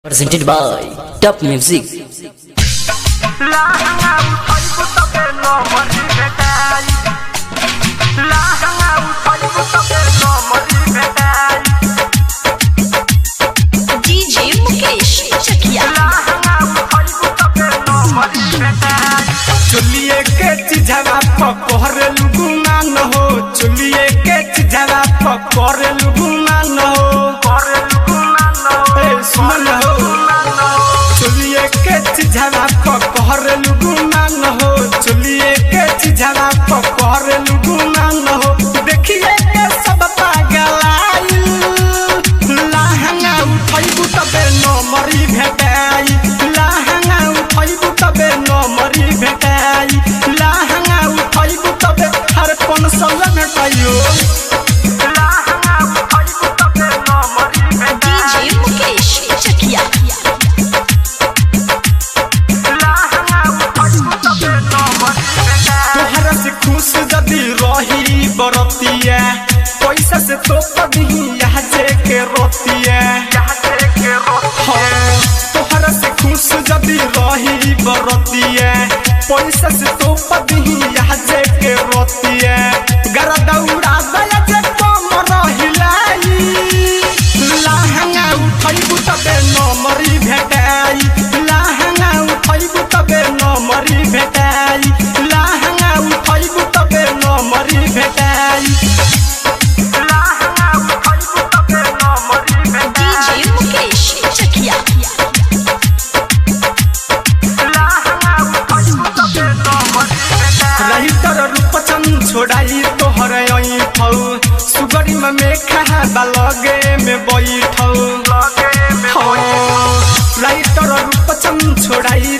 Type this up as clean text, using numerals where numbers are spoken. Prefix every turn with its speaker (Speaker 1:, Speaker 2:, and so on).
Speaker 1: Presented by Top Music.
Speaker 2: DJ Mukesh Chakiya
Speaker 3: चुलिए के चिझवा पकड़ लुगुना न हो, चुलिए के चिझवा पकड़ लुगुना न हो, सुन हो चुलिए के चिझवा पकड़ लुगुना न हो, चुलिए के चिझवा पकड़ लुगुना न हो। देखिए के सब पागलाई लहंगा उठैबू तबे न मरी भेटाई, लहंगा उठैबू तबे न मरी भेटाई, लहंगा उठैबू तबे हर कोन सल भेटाइयो।
Speaker 2: DJ मुकेश चकिया
Speaker 3: तोहरा से खुश जदी रही बरतिया, पैसा से तो कभी यहाँ जे के रोतिया। तोहरा से खुश जदी रही बरतिया, पैसा से तो कभी यहाँ जे के रोतिया। गरा दौड़ा दया जे कम रहिलाई, लहंगा उठैबू तबे न मरी भेटाई, लहंगा उठैबू तबे न मरी भेटाई, लहंगा उठैबू तबे न मरी भेटाई।
Speaker 2: DJ मुकेश चकिया
Speaker 3: रही तर रूपचन छोड़ाई तोहर ऐठौ, सुगरी में मेखा लगे में बैठौ। रही तर रूपचन छोड़ाई